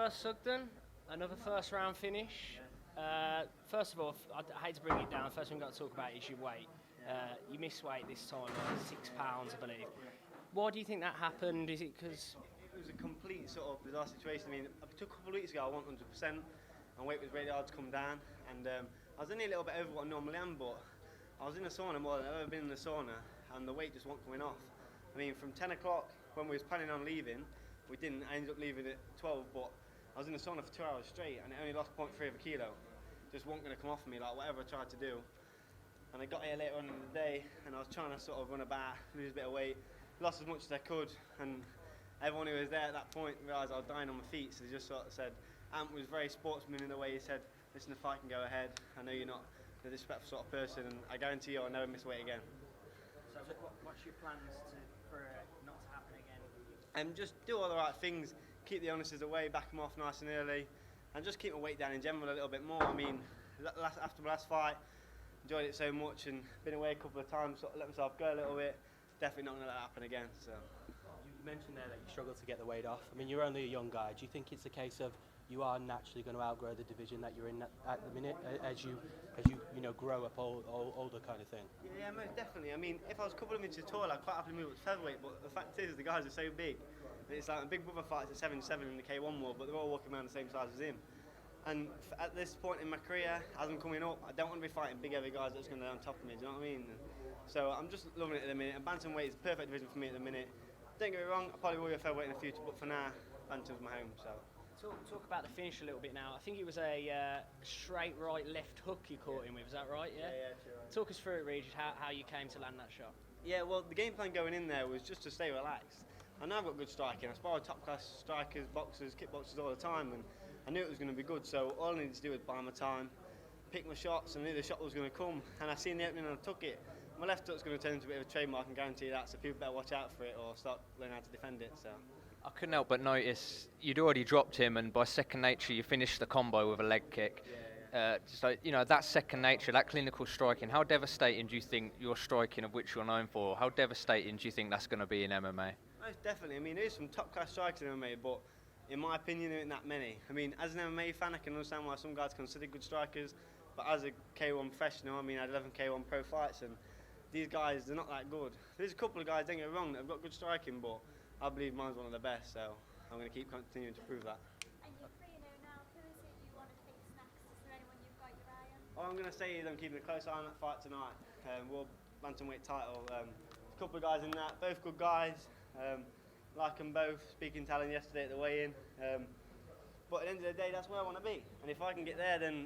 First Sugden, another first round finish. First of all, I hate to bring it down. First thing we've got to talk about is your weight. You missed weight this time, like 6 pounds, I believe. Why do you think that happened? Is it because It was a complete sort of bizarre situation. I mean, up to a couple of weeks ago, I went 100%, and weight was really hard to come down. And I was only a little bit over what I normally am, but I was in the sauna more than I've ever been in the sauna, and the weight just wasn't coming off. I mean, from 10 o'clock when we was planning on leaving, we didn't. I ended up leaving at 12, but I was in the sauna for 2 hours straight, and it only lost 0.3 of a kilo. Just wasn't going to come off me, like whatever I tried to do. And I got here later on in the day, and I was trying to sort of run about, lose a bit of weight, lost as much as I could, and everyone who was there at that point realised I was dying on my feet, so they just sort of said, Ant was very sportsman in the way he said, listen, the fight can go ahead, I know you're not a disrespectful sort of person, and I guarantee you I'll never miss weight again. so? What's your plans for not to happen again? And just do all the right things, keep the illnesses away, back them off nice and early, and just keep my weight down in general a little bit more. I mean, after my last fight, enjoyed it so much and been away a couple of times, sort of let myself go a little bit. Definitely not going to let that happen again. So. You mentioned there that you struggle to get the weight off. I mean, you're only a young guy. Do you think it's a case of you are naturally going to outgrow the division that you're in at the minute as you grow up older kind of thing? Yeah, most definitely. I mean, if I was a couple of inches taller, I'd quite happily move up to featherweight. But the fact is, the guys are so big. It's like a big brother fights at 7'7" in the K1 world, but they're all walking around the same size as him. And at this point in my career, as I'm coming up, I don't want to be fighting big heavy guys that's going to be on top of me, do you know what I mean? So I'm just loving it at the minute, and bantamweight is the perfect division for me at the minute. Don't get me wrong, I probably will be a featherweight in the future, but for now, bantam's my home, so. Talk about the finish a little bit now. I think it was a straight right left hook you caught him with, is that right? Yeah, sure. Talk us through it, Regis, how you came to land that shot. Yeah, well, the game plan going in there was just to stay relaxed. I know I've got good striking. I spar with top class strikers, boxers, kickboxers all the time, and I knew it was going to be good. So all I needed to do was buy my time, pick my shots, and I knew the shot was going to come. And I seen the opening and I took it. My left hook's going to turn into a bit of a trademark, and guarantee that. So people better watch out for it or start learning how to defend it. So. I couldn't help but notice you'd already dropped him, and by second nature you finished the combo with a leg kick. So that second nature, that clinical striking. How devastating do you think your striking, of which you're known for, how devastating do you think that's going to be in MMA? Most definitely. I mean, there's some top class strikers in MMA, but in my opinion, there aren't that many. I mean, as an MMA fan, I can understand why some guys consider good strikers, but as a K1 professional, I mean, I had 11 K1 pro fights, and these guys, they're not that good. There's a couple of guys, don't get me wrong, that have got good striking, but I believe mine's one of the best, so I'm going to keep continuing to prove that. And you're 3-0 now. Who is it you want to face next? Is there anyone you've got your eye on? All I'm going to say is I'm keeping a close eye on that fight tonight. World Bantamweight title. A couple of guys in that, both good guys. Like them both, speaking to Alan yesterday at the weigh-in. But at the end of the day, that's where I want to be. And if I can get there, then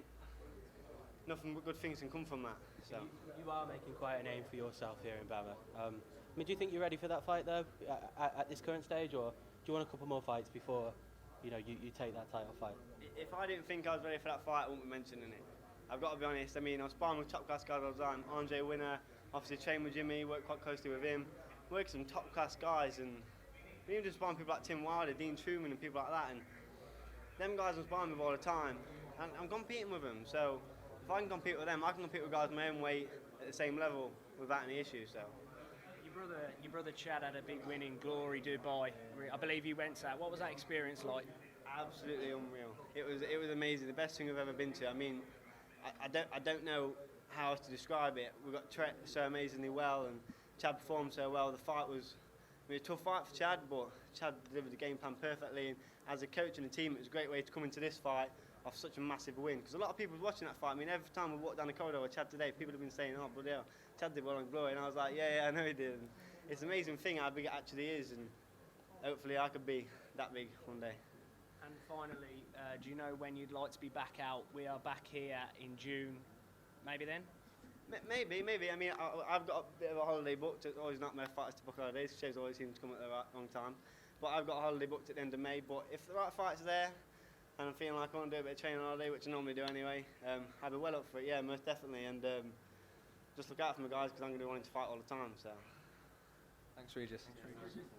nothing but good things can come from that. So. You are making quite a name for yourself here in BAMMA. I mean, do you think you're ready for that fight though, at this current stage, or do you want a couple more fights before you take that title fight? If I didn't think I was ready for that fight, I wouldn't be mentioning it. I've got to be honest. I mean, I was sparring with top class guys all the time. Andre Winner, obviously trained with Jimmy, worked quite closely with him. Worked with some top class guys, and even just sparring people like Tim Wilder, Dean Truman, and people like that. And them guys I'm sparring with all the time, and I'm competing with them. So if I can compete with them, I can compete with guys my own weight at the same level without any issues. So. Your brother Chad had a big win in Glory Dubai. I believe you went to that. What was that experience like? Absolutely unreal. It was amazing. The best thing I've ever been to. I mean, I don't know how else to describe it. We got treated so amazingly well, and Chad performed so well. The fight was a tough fight for Chad, but Chad delivered the game plan perfectly. And as a coach and a team, it was a great way to come into this fight off such a massive win. Because a lot of people were watching that fight. I mean, every time we walked down the corridor with Chad today, people have been saying, "Oh, bloody hell, Chad did well on Glory," and I was like, "Yeah, I know he did." And it's an amazing thing how big it actually is, and hopefully I could be that big one day. And finally, do you know when you'd like to be back out? We are back here in June, maybe then? Maybe. I mean, I've got a bit of a holiday booked. It's always not my fighters to book holidays. Shows always seem to come at the wrong time. But I've got a holiday booked at the end of May. But if the right fight's there, and I'm feeling like I want to do a bit of training holiday, which I normally do anyway, I'll be well up for it, yeah, most definitely. And just look out for my guys, because I'm going to be wanting to fight all the time. So. Thanks, Regis. Thanks, Regis.